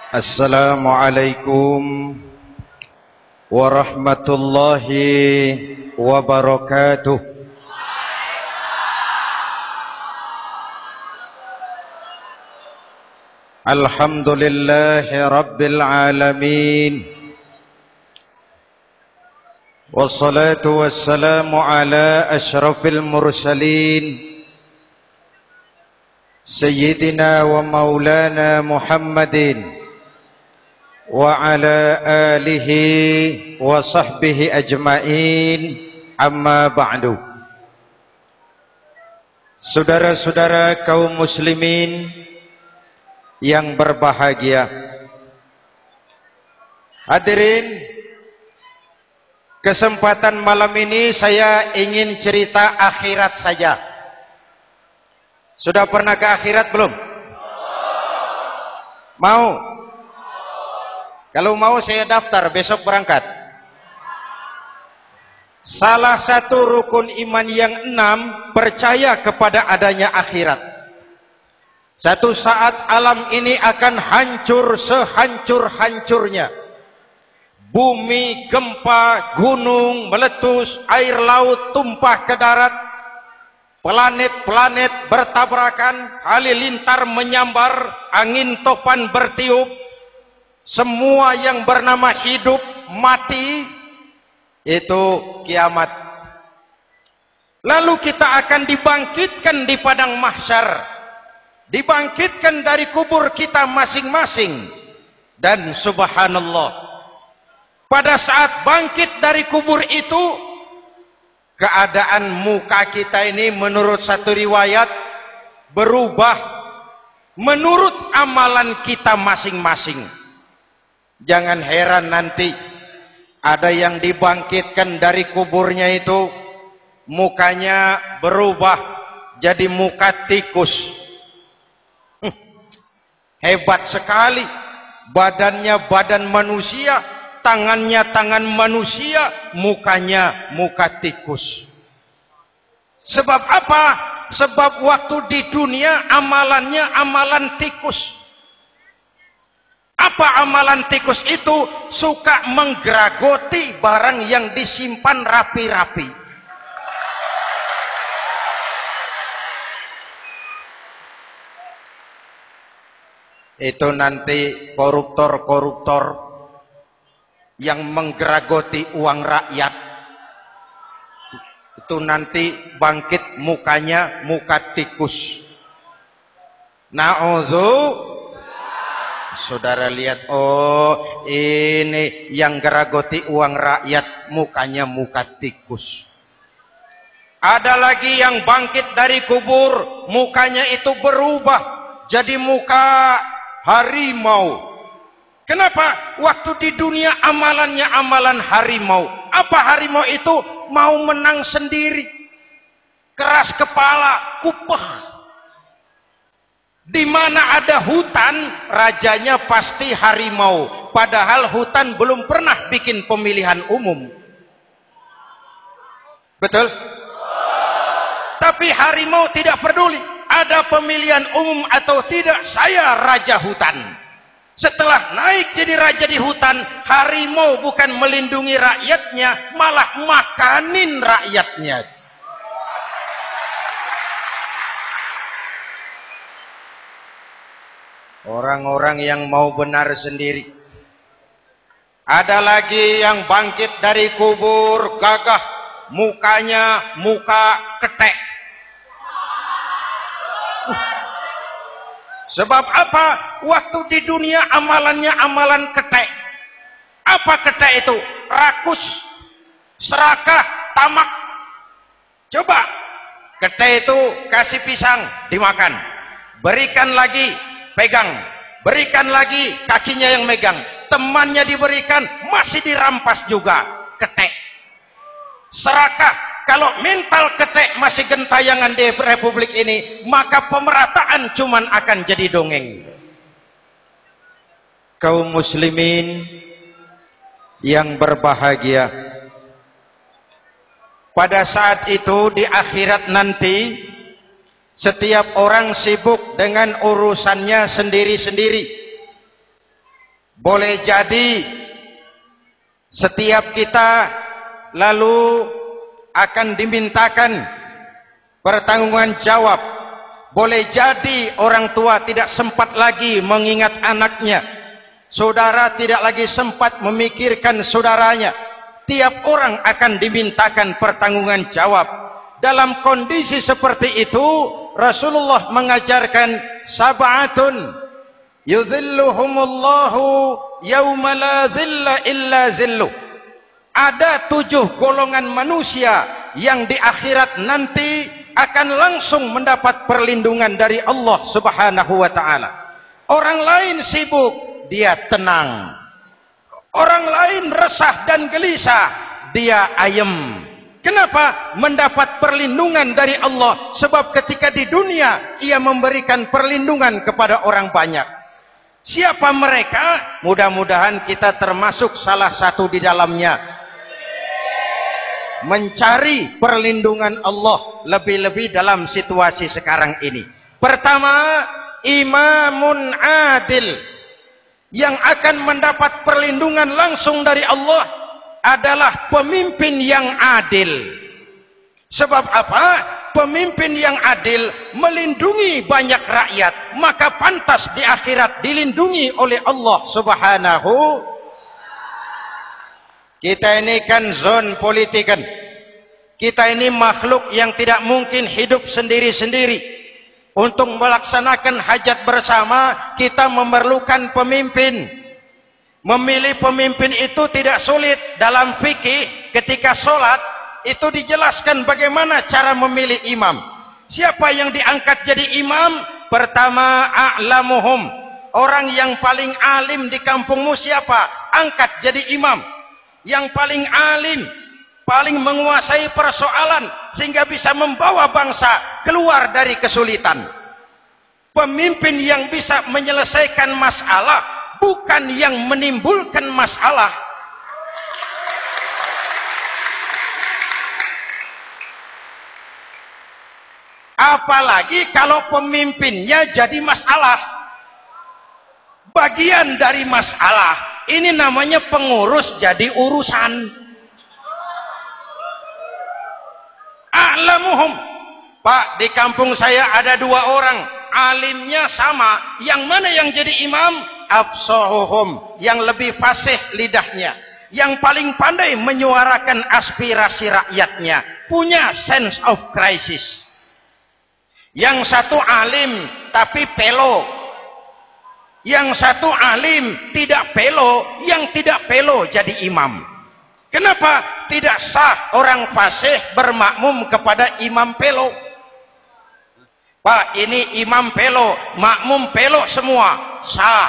Assalamualaikum warahmatullahi wabarakatuh. Alhamdulillahi rabbil alamin. Wassalatu wassalamu ala asyrafil mursalin Sayyidina wa maulana Muhammadin wa ala alihi wa sahbihi ajma'in, amma ba'du. Saudara-saudara kaum muslimin yang berbahagia, hadirin, kesempatan malam ini saya ingin cerita akhirat saja. Sudah pernah ke akhirat belum? Mau? Kalau mau saya daftar, besok berangkat. Salah satu rukun iman yang 6, percaya kepada adanya akhirat. Satu saat alam ini akan hancur sehancur-hancurnya. Bumi, gempa, gunung meletus, air laut tumpah ke darat. Planet-planet bertabrakan, halilintar menyambar, angin topan bertiup. Semua yang bernama hidup, mati, itu kiamat. Lalu kita akan dibangkitkan di padang mahsyar, dibangkitkan dari kubur kita masing-masing. Dan subhanallah, pada saat bangkit dari kubur itu, keadaan muka kita ini menurut satu riwayat berubah menurut amalan kita masing-masing. Jangan heran nanti ada yang dibangkitkan dari kuburnya itu mukanya berubah jadi muka tikus. Hebat sekali. Badannya badan manusia, tangannya tangan manusia, mukanya muka tikus. Sebab apa? Sebab waktu di dunia amalannya amalan tikus. Apa amalan tikus itu? Suka menggeragoti barang yang disimpan rapi-rapi. Itu nanti koruptor-koruptor yang menggeragoti uang rakyat, itu nanti bangkit mukanya muka tikus. Na'udzu. Saudara lihat, oh ini yang geragoti uang rakyat mukanya muka tikus. Ada lagi yang bangkit dari kubur, mukanya itu berubah jadi muka harimau. Kenapa? Waktu di dunia amalannya amalan harimau. Apa harimau itu? Mau menang sendiri, keras kepala, kupeh. Di mana ada hutan, rajanya pasti harimau. Padahal hutan belum pernah bikin pemilihan umum. Betul? Tapi harimau tidak peduli ada pemilihan umum atau tidak, saya raja hutan. Setelah naik jadi raja di hutan, harimau bukan melindungi rakyatnya, malah makanin rakyatnya. Orang-orang yang mau benar sendiri. Ada lagi yang bangkit dari kubur gagah, mukanya muka ketek. Sebab apa? Waktu di dunia amalannya amalan ketek. Apa ketek itu? Rakus, serakah, tamak. Coba, ketek itu kasih pisang, dimakan. Berikan lagi, pegang. Berikan lagi, kakinya yang megang. Temannya diberikan, masih dirampas juga. Ketek. Serakah. Kalau mental ketek masih gentayangan di republik ini, maka pemerataan cuman akan jadi dongeng. Kaum muslimin yang berbahagia, pada saat itu di akhirat nanti, setiap orang sibuk dengan urusannya sendiri-sendiri. boleh jadi setiap kita lalu akan dimintakan pertanggungjawaban jawab. Boleh jadi orang tua tidak sempat lagi mengingat anaknya, saudara tidak lagi sempat memikirkan saudaranya. Tiap orang akan dimintakan pertanggungjawaban jawab. Dalam kondisi seperti itu, Rasulullah mengajarkan sab'atun yudhilluhumullahu yawma la dhilla illa zilluh. Ada 7 golongan manusia yang di akhirat nanti akan langsung mendapat perlindungan dari Allah Subhanahu wa taala. Orang lain sibuk, dia tenang. Orang lain resah dan gelisah, dia ayem. Kenapa? Mendapat perlindungan dari Allah. Sebab ketika di dunia ia memberikan perlindungan kepada orang banyak. Siapa mereka? Mudah-mudahan kita termasuk salah satu di dalamnya. Mencari perlindungan Allah lebih-lebih dalam situasi sekarang ini. Pertama, imamun adil yang akan mendapat perlindungan langsung dari Allah adalah pemimpin yang adil. Sebab apa? Pemimpin yang adil melindungi banyak rakyat, maka pantas di akhirat dilindungi oleh Allah Subhanahu. Kita ini kan zon politikan. Kita ini makhluk yang tidak mungkin hidup sendiri-sendiri. Untuk melaksanakan hajat bersama, kita memerlukan pemimpin. Memilih pemimpin itu tidak sulit. Dalam fikih, ketika sholat, itu dijelaskan bagaimana cara memilih imam. Siapa yang diangkat jadi imam? Pertama, a'lamuhum. Orang yang paling alim di kampungmu siapa? Angkat jadi imam. Yang paling alim, paling menguasai persoalan sehingga bisa membawa bangsa keluar dari kesulitan. Pemimpin yang bisa menyelesaikan masalah, bukan yang menimbulkan masalah. Apalagi kalau pemimpinnya jadi masalah, bagian dari masalah. Ini namanya pengurus jadi urusan. A'lamuhum. Pak, di kampung saya ada 2 orang, alimnya sama. Yang mana yang jadi imam? Afsahuhum, yang lebih fasih lidahnya, yang paling pandai menyuarakan aspirasi rakyatnya, punya sense of crisis. Yang satu alim tapi pelo. Yang satu alim tidak pelo, yang tidak pelo jadi imam. Kenapa? Tidak sah orang fasih bermakmum kepada imam pelo. Pak, ini imam pelo, makmum pelo semua, sah.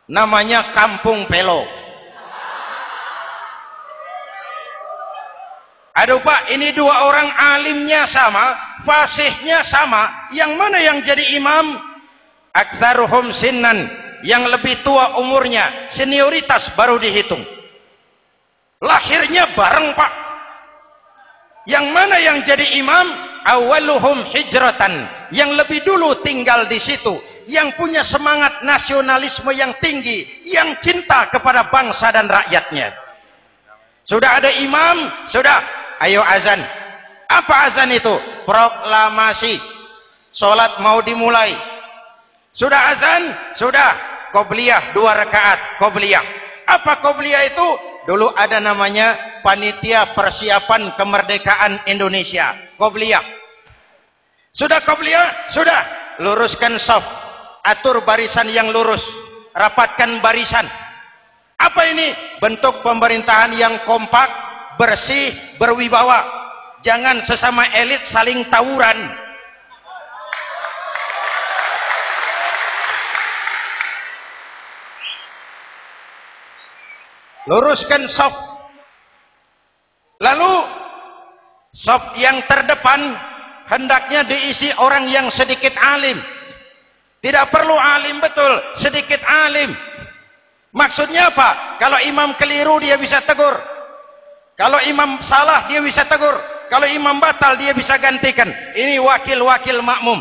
Namanya kampung pelo. Aduh Pak, ini 2 orang alimnya sama, fasihnya sama, yang mana yang jadi imam? Aktsaruhum sinnan, yang lebih tua umurnya, senioritas baru dihitung. Lahirnya bareng Pak. Yang mana yang jadi imam? Awaluhum hijratan, yang lebih dulu tinggal di situ, yang punya semangat nasionalisme yang tinggi, yang cinta kepada bangsa dan rakyatnya. Sudah ada imam, sudah, ayo azan. Apa azan itu? Proklamasi. Salat mau dimulai. Sudah azan? Sudah. Qobliyah 2 rakaat. Qobliyah. Apa qobliyah itu? Dulu ada namanya Panitia Persiapan Kemerdekaan Indonesia. Qobliyah. Sudah qobliyah? Sudah. Luruskan shaf. Atur barisan yang lurus. Rapatkan barisan. Apa ini? Bentuk pemerintahan yang kompak, bersih, berwibawa. Jangan sesama elit saling tawuran. Luruskan shaf. Lalu shaf yang terdepan hendaknya diisi orang yang sedikit alim. Tidak perlu alim betul, sedikit alim. Maksudnya apa? Kalau imam keliru dia bisa tegur. Kalau imam salah dia bisa tegur. Kalau imam batal dia bisa gantikan. Ini wakil-wakil makmum.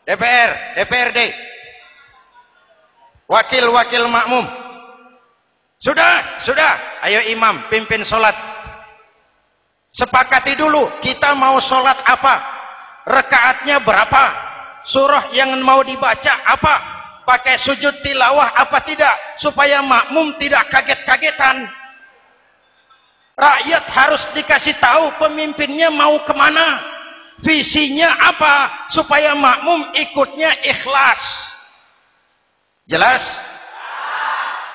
DPR, DPRD. wakil-wakil makmum. Sudah. Ayo imam, pimpin sholat. Sepakati dulu, kita mau sholat apa? Rakaatnya berapa? Surah yang mau dibaca apa? Pakai sujud tilawah apa tidak? Supaya makmum tidak kaget-kagetan. Rakyat harus dikasih tahu pemimpinnya mau kemana. Visinya apa? Supaya makmum ikutnya ikhlas. Jelas?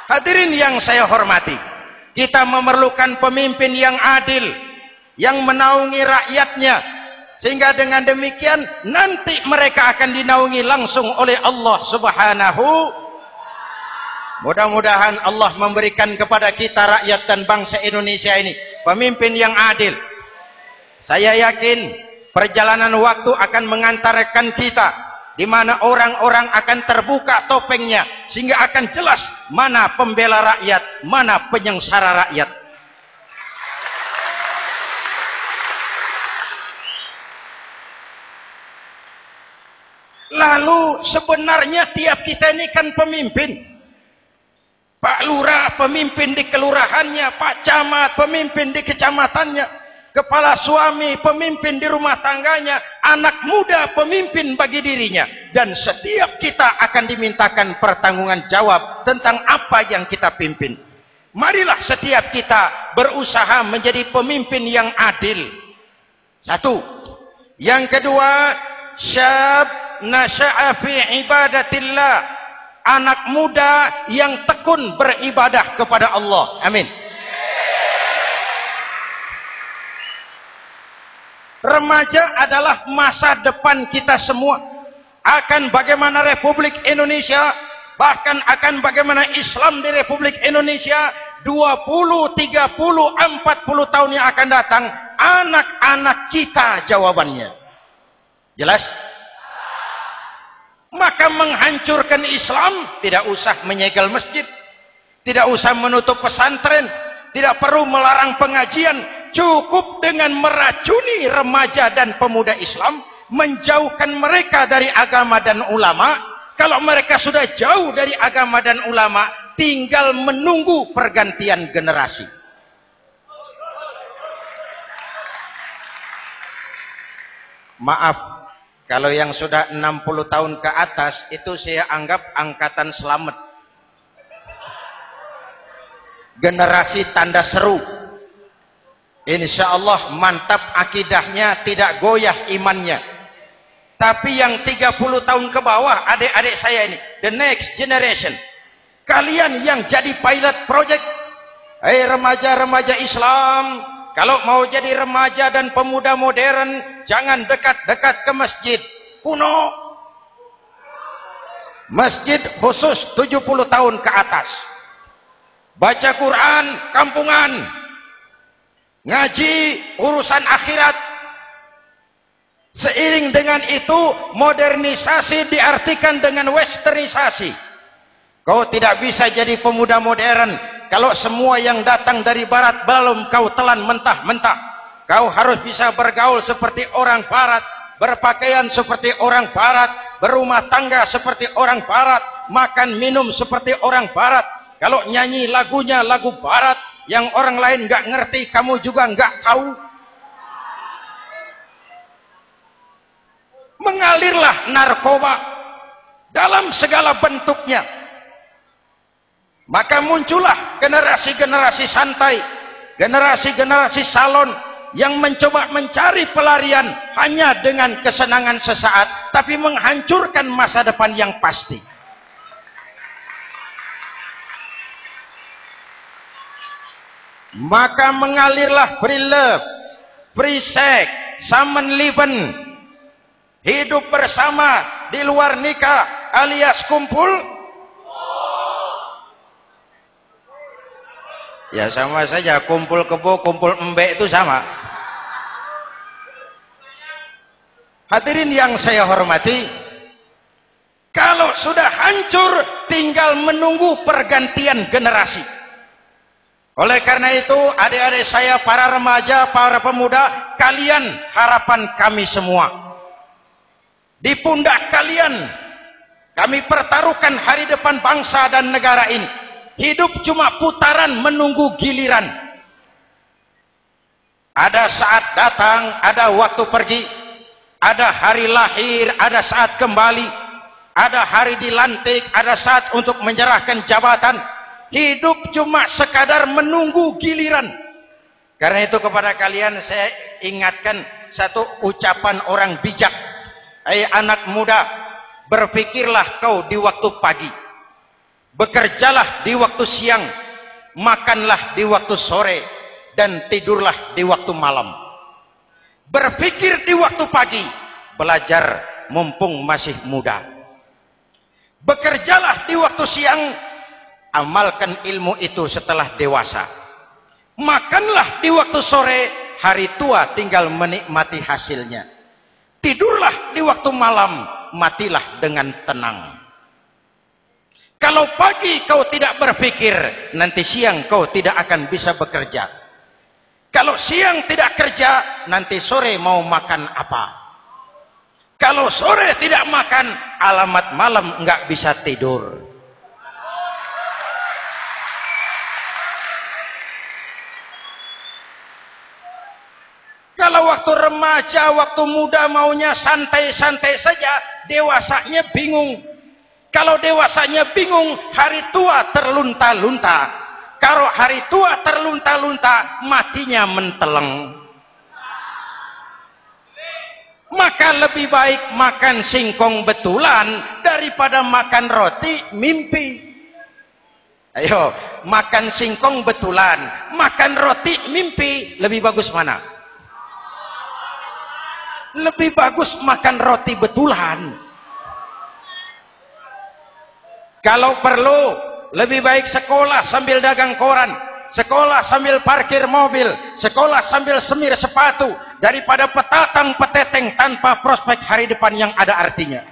Hadirin yang saya hormati, kita memerlukan pemimpin yang adil, yang menaungi rakyatnya, sehingga dengan demikian nanti mereka akan dinaungi langsung oleh Allah Subhanahu. Mudah-mudahan Allah memberikan kepada kita rakyat dan bangsa Indonesia ini pemimpin yang adil. Saya yakin perjalanan waktu akan mengantarkan kita di mana orang-orang akan terbuka topengnya, sehingga akan jelas mana pembela rakyat, mana penyengsara rakyat. Lalu sebenarnya tiap kita ini kan pemimpin. Pak Lurah pemimpin di kelurahannya, Pak Camat pemimpin di kecamatannya, kepala suami pemimpin di rumah tangganya, anak muda pemimpin bagi dirinya, dan setiap kita akan dimintakan pertanggungan jawab tentang apa yang kita pimpin. Marilah setiap kita berusaha menjadi pemimpin yang adil. Satu. Yang kedua, syab nasya'a fi ibadatillah, anak muda yang tekun beribadah kepada Allah. Amin. Remaja adalah masa depan kita semua. Akan bagaimana Republik Indonesia, bahkan akan bagaimana Islam di Republik Indonesia 20, 30, 40 tahun yang akan datang, anak-anak kita jawabannya. Jelas? Maka menghancurkan Islam tidak usah menyegel masjid, tidak usah menutup pesantren, tidak perlu melarang pengajian, cukup dengan meracuni remaja dan pemuda Islam, menjauhkan mereka dari agama dan ulama. Kalau mereka sudah jauh dari agama dan ulama, tinggal menunggu pergantian generasi. Maaf, kalau yang sudah 60 tahun ke atas, itu saya anggap angkatan selamat. Generasi tanda seru. Insya Allah mantap akidahnya, tidak goyah imannya. Tapi yang 30 tahun ke bawah, adik-adik saya ini, the next generation, kalian yang jadi pilot project, remaja-remaja Islam, kalau mau jadi remaja dan pemuda modern, jangan dekat-dekat ke masjid kuno. Masjid khusus 70 tahun ke atas. Baca Quran kampungan. Ngaji urusan akhirat. Seiring dengan itu, modernisasi diartikan dengan westernisasi. Kau tidak bisa jadi pemuda modern kalau semua yang datang dari barat belum kau telan mentah-mentah. Kau harus bisa bergaul seperti orang barat, berpakaian seperti orang barat, berumah tangga seperti orang barat, makan minum seperti orang barat. Kalau nyanyi lagunya lagu barat yang orang lain nggak ngerti, kamu juga nggak tahu. Mengalirlah narkoba dalam segala bentuknya. Maka muncullah generasi-generasi santai, generasi-generasi salon yang mencoba mencari pelarian hanya dengan kesenangan sesaat, tapi menghancurkan masa depan yang pasti. Maka mengalirlah free love, free sex, Samenleben, hidup bersama di luar nikah alias kumpul. Ya sama saja, kumpul kebo, kumpul embek itu sama. Hadirin yang saya hormati, kalau sudah hancur tinggal menunggu pergantian generasi. Oleh karena itu, adik-adik saya, para remaja, para pemuda, kalian harapan kami semua. Di pundak kalian Kami pertaruhkan hari depan bangsa dan negara ini. Hidup cuma putaran menunggu giliran. Ada saat datang, ada waktu pergi. Ada hari lahir, ada saat kembali. Ada hari dilantik, ada saat untuk menyerahkan jabatan. Hidup cuma sekadar menunggu giliran. Karena itu kepada kalian saya ingatkan satu ucapan orang bijak. Hai anak muda, berpikirlah kau di waktu pagi. Bekerjalah di waktu siang. Makanlah di waktu sore. Dan tidurlah di waktu malam. Berpikir di waktu pagi. Belajar mumpung masih muda. Bekerjalah di waktu siang. Amalkan ilmu itu setelah dewasa. Makanlah di waktu sore. Hari tua tinggal menikmati hasilnya. Tidurlah di waktu malam. Matilah dengan tenang. Kalau pagi kau tidak berpikir, nanti siang kau tidak akan bisa bekerja. Kalau siang tidak kerja, nanti sore mau makan apa? Kalau sore tidak makan, alamat malam nggak bisa tidur. Kalau waktu remaja, waktu muda maunya santai-santai saja, dewasanya bingung. Kalau dewasanya bingung, hari tua terlunta-lunta. Kalau hari tua terlunta-lunta, matinya menteleng. Maka lebih baik makan singkong betulan daripada makan roti mimpi. Ayo, makan singkong betulan, makan roti mimpi, lebih bagus mana? Lebih bagus makan roti betulan. Kalau perlu, lebih baik sekolah sambil dagang koran, sekolah sambil parkir mobil, sekolah sambil semir sepatu, daripada petatang peteteng tanpa prospek hari depan yang ada artinya.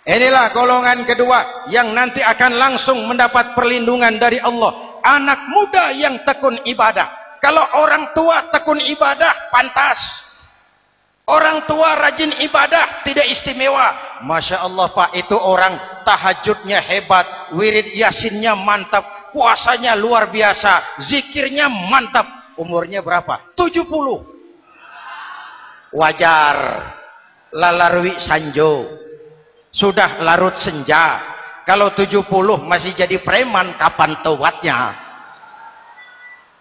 Inilah golongan kedua yang nanti akan langsung mendapat perlindungan dari Allah. Anak muda yang tekun ibadah. Kalau orang tua tekun ibadah, pantas. Orang tua rajin ibadah, tidak istimewa. Masya Allah Pak, itu orang tahajudnya hebat, wirid yasinnya mantap, puasanya luar biasa, zikirnya mantap. Umurnya berapa? 70. Wajar. Lalarwi sanjo. Sudah larut senja. Kalau 70 masih jadi preman, kapan taubatnya?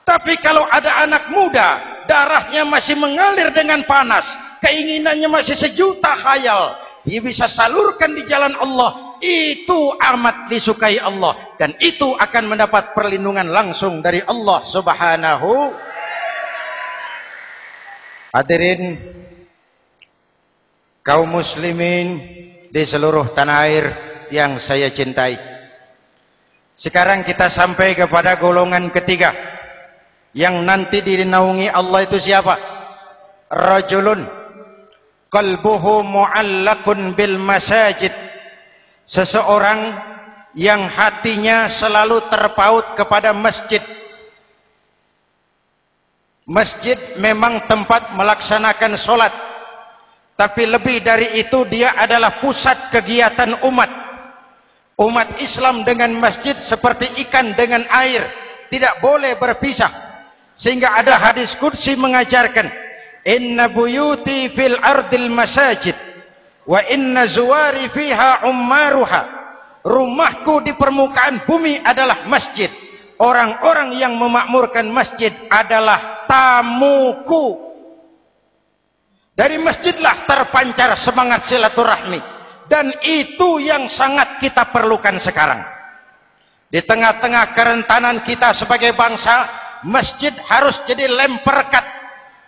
Tapi kalau ada anak muda, darahnya masih mengalir dengan panas, keinginannya masih sejuta khayal, dia bisa salurkan di jalan Allah, itu amat disukai Allah, dan itu akan mendapat perlindungan langsung dari Allah Subhanahu. Hadirin kaum muslimin di seluruh tanah air yang saya cintai, sekarang kita sampai kepada golongan ketiga. Yang nanti dinaungi Allah itu siapa? Rajulun qalbuhu mu'allakun bil masajid. Seseorang yang hatinya selalu terpaut kepada masjid. Masjid memang tempat melaksanakan solat, tapi lebih dari itu dia adalah pusat kegiatan umat. Umat Islam dengan masjid seperti ikan dengan air, tidak boleh berpisah. Sehingga ada hadis qudsi mengajarkan, inna buyuti fil ardil masajid wa inna zuwari fiha ummaruha. Rumahku di permukaan bumi adalah masjid. Orang-orang yang memakmurkan masjid adalah tamuku. Dari masjidlah terpancar semangat silaturahmi, dan itu yang sangat kita perlukan sekarang. Di tengah-tengah kerentanan kita sebagai bangsa, masjid harus jadi lem perekat.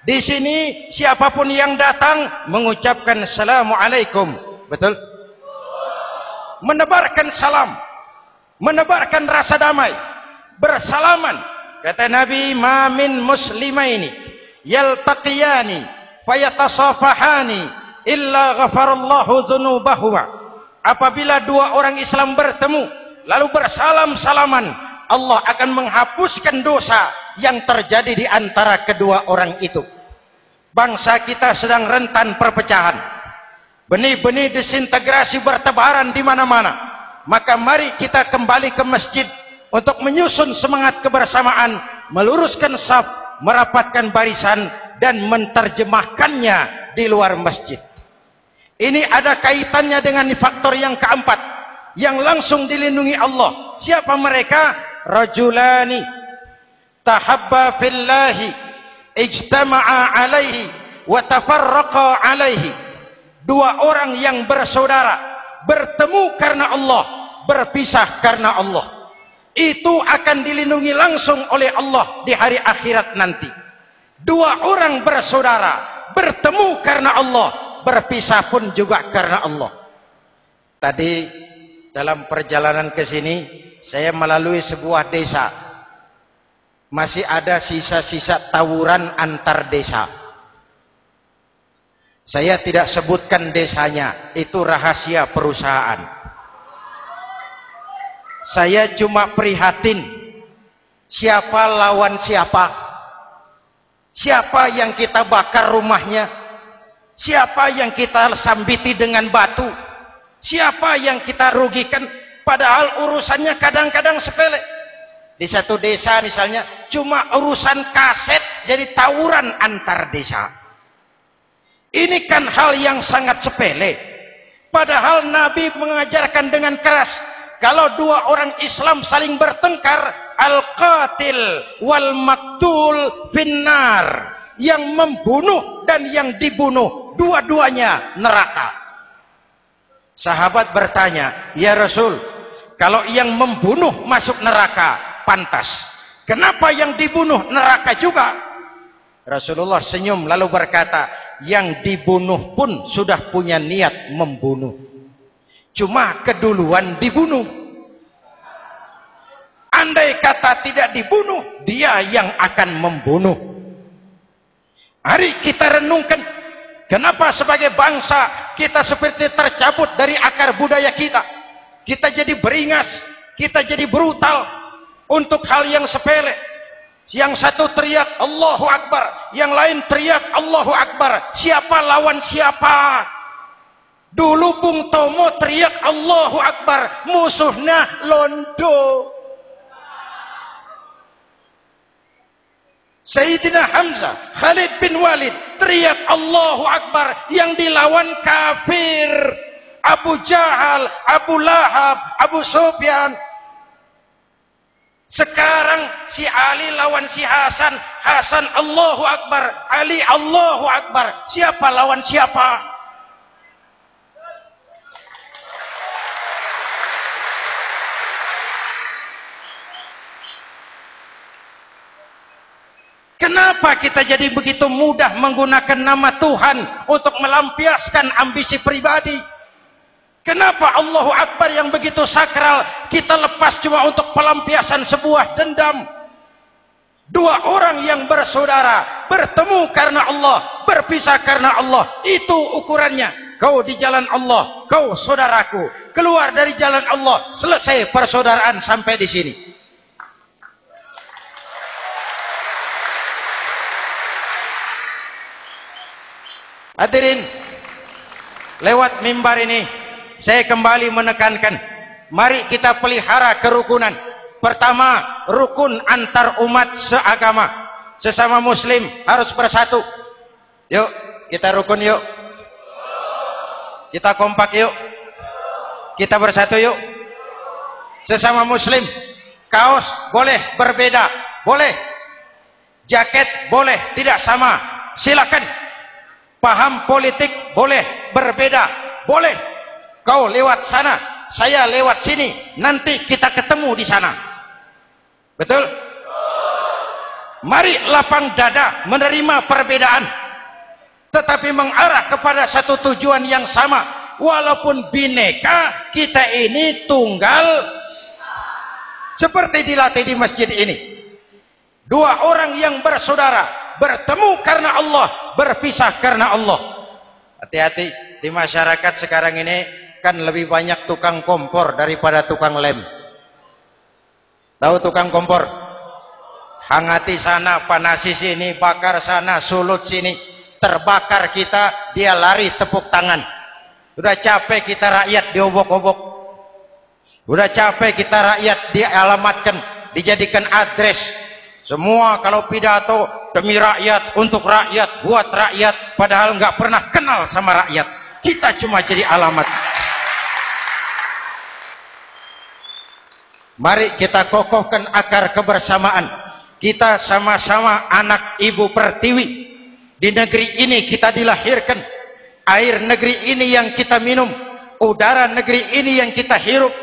Di sini siapapun yang datang mengucapkan assalamualaikum, betul? Menebarkan salam, menebarkan rasa damai, bersalaman. Kata Nabi, ma min muslimaini yaltaqiyani fayatasafahani illa ghafarallahu dzunubahuma. Apabila dua orang Islam bertemu lalu bersalam-salaman, Allah akan menghapuskan dosa yang terjadi di antara kedua orang itu. Bangsa kita sedang rentan perpecahan. Benih-benih disintegrasi bertebaran di mana-mana. Maka mari kita kembali ke masjid untuk menyusun semangat kebersamaan, meluruskan saf, merapatkan barisan, dan menerjemahkannya di luar masjid. Ini ada kaitannya dengan faktor yang keempat, yang langsung dilindungi Allah. Siapa mereka? Rajulani tahabba fillahi ijtama'a alaihi wa tafarraqa alaihi. Dua orang yang bersaudara, bertemu karena Allah, berpisah karena Allah. Itu akan dilindungi langsung oleh Allah di hari akhirat nanti. Dua orang bersaudara, bertemu karena Allah, berpisah pun juga karena Allah. Tadi dalam perjalanan ke sini, saya melalui sebuah desa. Masih ada sisa-sisa tawuran antar desa. Saya tidak sebutkan desanya, itu rahasia perusahaan. Saya cuma prihatin, siapa lawan siapa, siapa yang kita bakar rumahnya, siapa yang kita sambiti dengan batu, siapa yang kita rugikan, padahal urusannya kadang-kadang sepele. Di satu desa misalnya, cuma urusan kaset jadi tawuran antar desa. Ini kan hal yang sangat sepele. Padahal Nabi mengajarkan dengan keras, kalau dua orang Islam saling bertengkar, al-qatil wal maktul finnar. Yang membunuh dan yang dibunuh, dua-duanya neraka. Sahabat bertanya, ya Rasul, kalau yang membunuh masuk neraka, pantas. Kenapa yang dibunuh neraka juga? Rasulullah senyum lalu berkata, yang dibunuh pun sudah punya niat membunuh. Cuma keduluan dibunuh. Andai kata tidak dibunuh, dia yang akan membunuh. Mari kita renungkan, kenapa sebagai bangsa kita seperti tercabut dari akar budaya kita. Kita jadi beringas, kita jadi brutal untuk hal yang sepele. Yang satu teriak Allahu Akbar, yang lain teriak Allahu Akbar. Siapa lawan siapa? Dulu Bung Tomo teriak Allahu Akbar, musuhnya londo. Sayyidina Hamzah, Khalid bin Walid teriak Allahu Akbar, yang dilawan kafir. Abu Jahal, Abu Lahab, Abu Sufyan. Sekarang si Ali lawan si Hasan, Hasan Allahu Akbar, Ali Allahu Akbar. Siapa lawan siapa? Kenapa kita jadi begitu mudah menggunakan nama Tuhan untuk melampiaskan ambisi pribadi? Kenapa Allahu Akbar yang begitu sakral kita lepas cuma untuk pelampiasan sebuah dendam? Dua orang yang bersaudara, bertemu karena Allah, berpisah karena Allah. Itu ukurannya. Kau di jalan Allah, kau saudaraku. Keluar dari jalan Allah, selesai persaudaraan sampai di sini. Hadirin, lewat mimbar ini saya kembali menekankan, mari kita pelihara kerukunan. Pertama, rukun antar umat seagama, sesama muslim harus bersatu. Yuk kita rukun, yuk kita kompak, yuk kita bersatu, yuk. Sesama muslim, kaos boleh berbeda, boleh, jaket boleh tidak sama, silakan. Paham politik boleh berbeda, boleh. Kau lewat sana, saya lewat sini, nanti kita ketemu di sana. Betul? Mari lapang dada menerima perbedaan, tetapi mengarah kepada satu tujuan yang sama. Walaupun bineka, kita ini tunggal. Seperti dilatih di masjid ini. Dua orang yang bersaudara, bertemu karena Allah, berpisah karena Allah. Hati-hati, di masyarakat sekarang ini kan lebih banyak tukang kompor daripada tukang lem. Tahu tukang kompor? hangati sana, panasi sini, bakar sana, sulut sini, terbakar kita, dia lari tepuk tangan. Udah capek kita rakyat diobok-obok, udah capek kita rakyat dialamatkan, dijadikan address. Semua kalau pidato demi rakyat, untuk rakyat, buat rakyat, padahal nggak pernah kenal sama rakyat. Kita cuma jadi alamat. Mari kita kokohkan akar kebersamaan. Kita sama-sama anak Ibu Pertiwi. Di negeri ini kita dilahirkan. Air negeri ini yang kita minum. Udara negeri ini yang kita hirup.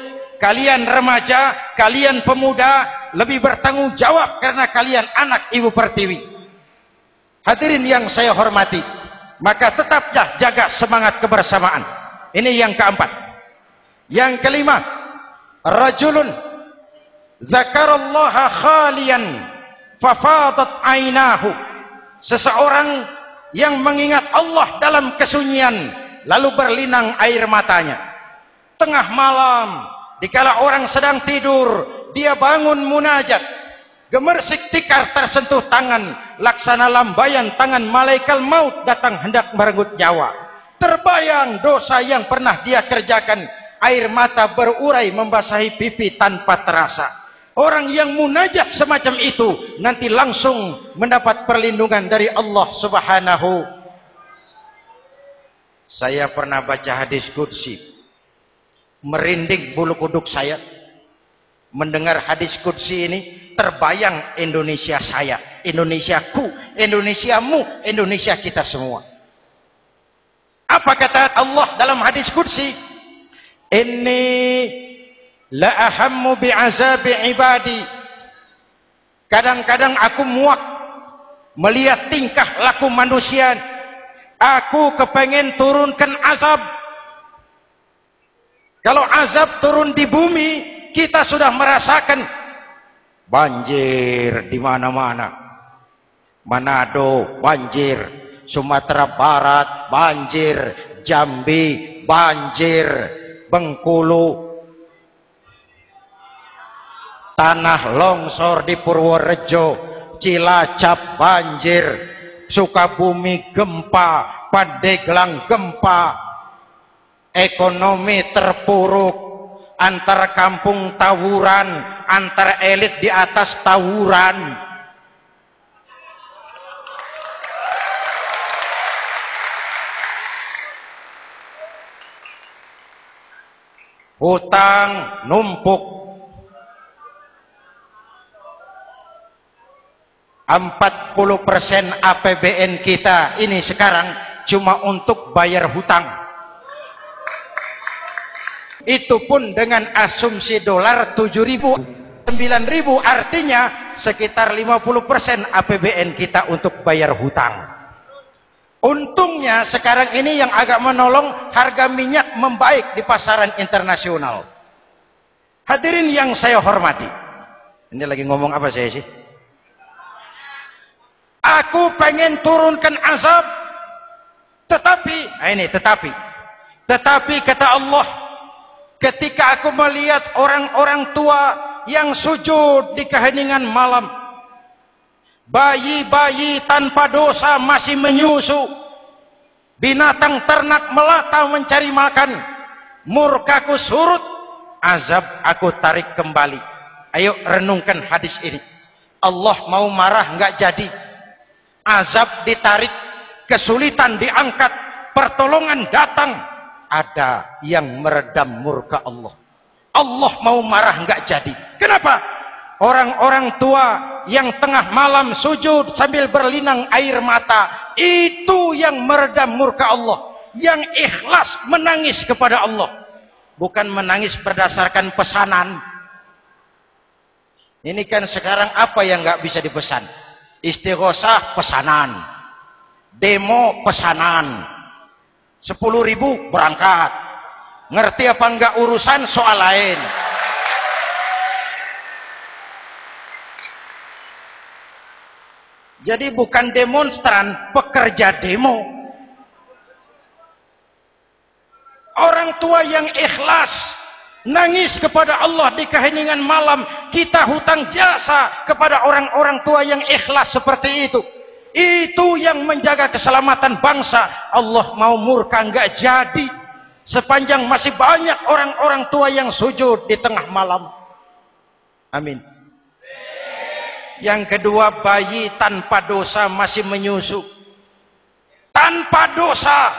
Kalian remaja, kalian pemuda, lebih bertanggung jawab karena kalian anak Ibu Pertiwi. Hadirin yang saya hormati, maka tetaplah jaga semangat kebersamaan. Ini yang keempat. Yang kelima, rajulun zakarallaha khalian fafadat ainahu. Seseorang yang mengingat Allah dalam kesunyian lalu berlinang air matanya. Tengah malam, dikala orang sedang tidur, dia bangun munajat, gemersik tikar tersentuh tangan, laksana lambaian tangan malaikat maut datang hendak merenggut nyawa. Terbayang dosa yang pernah dia kerjakan, air mata berurai membasahi pipi tanpa terasa. Orang yang munajat semacam itu nanti langsung mendapat perlindungan dari Allah Subhanahu. Saya pernah baca hadis qudsi, merinding bulu kuduk saya mendengar hadis qudsi ini. Terbayang Indonesia saya, Indonesiaku, Indonesiamu, Indonesia kita semua. Apa kata Allah dalam hadis qudsi? Inni la ahammu bi'azabi ibadi. Kadang-kadang aku muak melihat tingkah laku manusia. Aku kepengen turunkan azab. Kalau azab turun di bumi, kita sudah merasakan banjir di mana-mana. Manado banjir, Sumatera Barat banjir, Jambi banjir, Bengkulu, tanah longsor di Purworejo, Cilacap banjir, Sukabumi gempa, Pandeglang gempa, ekonomi terpuruk, antar kampung tawuran, antar elit di atas tawuran. Hutang numpuk. 40% APBN kita ini sekarang cuma untuk bayar hutang. Itu pun dengan asumsi dolar 7.000, 9.000, artinya sekitar 50% APBN kita untuk bayar hutang. Untungnya sekarang ini yang agak menolong, harga minyak membaik di pasaran internasional. Hadirin yang saya hormati, ini lagi ngomong apa saya sih? Aku pengen turunkan azab, tetapi kata Allah, ketika aku melihat orang-orang tua yang sujud di keheningan malam, bayi-bayi tanpa dosa masih menyusu, binatang ternak melata mencari makan, murkaku surut, azab aku tarik kembali. Ayo renungkan hadis ini. Allah mau marah nggak jadi, azab ditarik, kesulitan diangkat, pertolongan datang, ada yang meredam murka Allah. Allah mau marah nggak jadi. Kenapa? Orang-orang tua yang tengah malam sujud sambil berlinang air mata, itu yang meredam murka Allah. Yang ikhlas menangis kepada Allah, bukan menangis berdasarkan pesanan. Ini kan sekarang apa yang nggak bisa dipesan? Istighosah pesanan, demo pesanan, 10.000 berangkat. Ngerti apa enggak urusan soal lain. Jadi bukan demonstran, pekerja demo. Orang tua yang ikhlas nangis kepada Allah di keheningan malam, kita hutang jasa kepada orang-orang tua yang ikhlas seperti itu. Itu yang menjaga keselamatan bangsa. Allah mau murka enggak jadi sepanjang masih banyak orang-orang tua yang sujud di tengah malam. Amin. Yang kedua, bayi tanpa dosa masih menyusu. Tanpa dosa.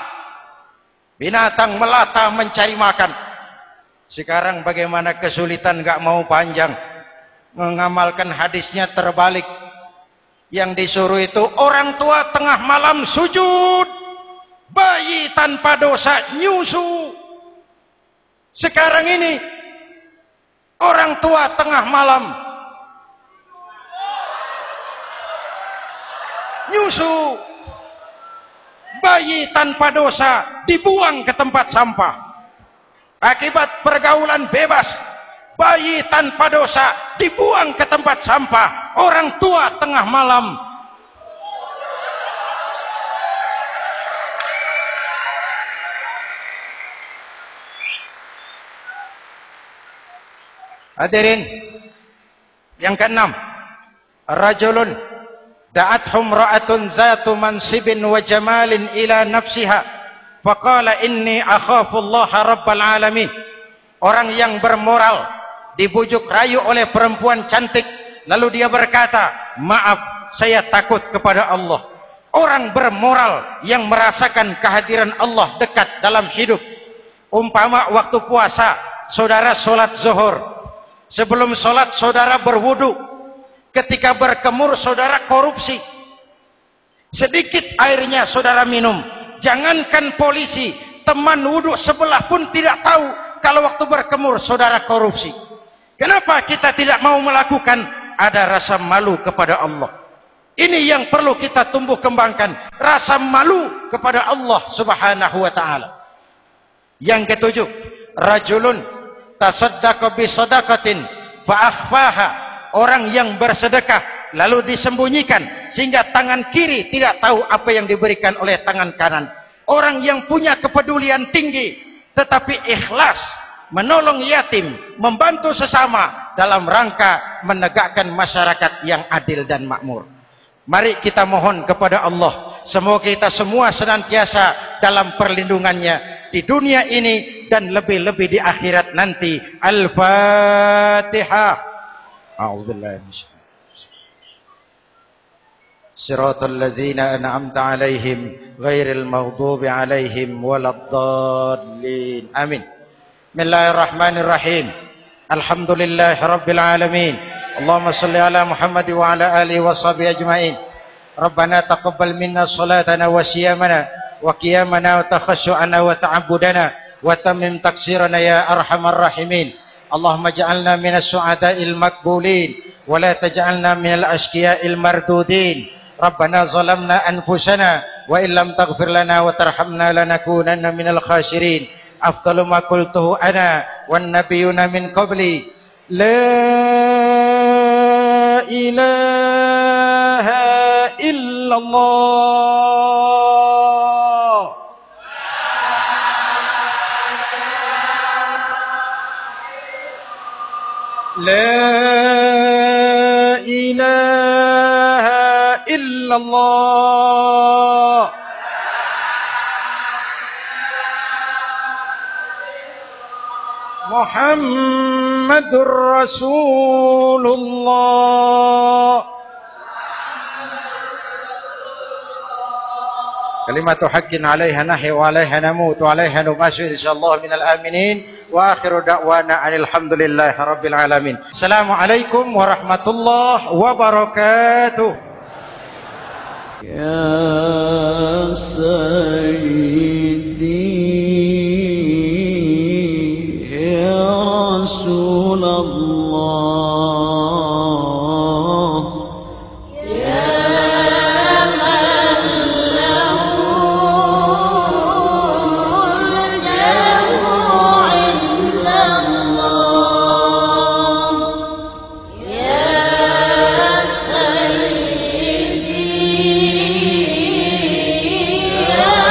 Binatang melata mencari makan. Sekarang bagaimana kesulitan, enggak mau panjang. Mengamalkan hadisnya terbalik. Yang disuruh itu orang tua tengah malam sujud, bayi tanpa dosa nyusu. Sekarang ini orang tua tengah malam nyusu, bayi tanpa dosa dibuang ke tempat sampah. Akibat pergaulan bebas, bayi tanpa dosa dibuang ke tempat sampah. Orang tua tengah malam hadirin. Yang keenam, rajulun da'athum ra'atun zatu mansibin wa jamalin ila nafsiha faqala inni akhafu Allah rabbal alamin. Orang yang bermoral dibujuk rayu oleh perempuan cantik, lalu dia berkata, maaf, saya takut kepada Allah. Orang bermoral yang merasakan kehadiran Allah dekat dalam hidup. Umpama waktu puasa, saudara sholat zuhur. Sebelum sholat, saudara berwudu. Ketika berkemur, saudara korupsi. Sedikit airnya saudara minum. Jangankan polisi, teman wudu sebelah pun tidak tahu kalau waktu berkemur saudara korupsi. Kenapa kita tidak mau melakukan? Ada rasa malu kepada Allah. Ini yang perlu kita tumbuh kembangkan, rasa malu kepada Allah Subhanahu wa taala. Yang ketujuh, rajulun tasaddaqa bi shadaqatin fa akhfaha. Orang yang bersedekah lalu disembunyikan sehingga tangan kiri tidak tahu apa yang diberikan oleh tangan kanan. Orang yang punya kepedulian tinggi tetapi ikhlas menolong yatim, membantu sesama dalam rangka menegakkan masyarakat yang adil dan makmur. Mari kita mohon kepada Allah, semoga kita semua senantiasa dalam perlindungannya di dunia ini dan lebih-lebih di akhirat nanti. Al-Fatihah. A'udzubillahi minasyaitonir rajim. Shiratal ladzina an'amta 'alaihim ghairil maghdubi 'alaihim waladdallin. Amin. Bismillahirrahmanirrahim. Alhamdulillahi rabbil alamin. Allahumma salli ala Muhammad wa ala alihi wa sahbihi ajma'in. Rabbana taqabbal minna salatana wa siyamana wa qiyamana wa takhashu'ana wa ta'abbudana wa tammim taksirana ya arhamar rahimin. Allahumma ja'alna minas su'ada'il makbulin wa la taj'alna minal ashqiya'il mardudin. Rabbana zalamna anfusana wa illam taghfir lana wa tarhamna lanakunanna minal khasirin. Afdalu ma qultuhu ana wan nabiyuna min qabli la ilaha illallah. La ilaha illallah. Muhammadur Rasulullah. Kalimatu haqqin 'alaiha nahya wa 'alaiha namut wa 'alaiha numashu insyaallah minal aminin wa akhiru da'wana alhamdulillahi rabbil alamin. Assalamualaikum warahmatullahi wabarakatuh. Ya Sayyidi Rasulullah, ya man lahul jamu indallah, ya Sayyidi ya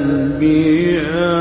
لذنبها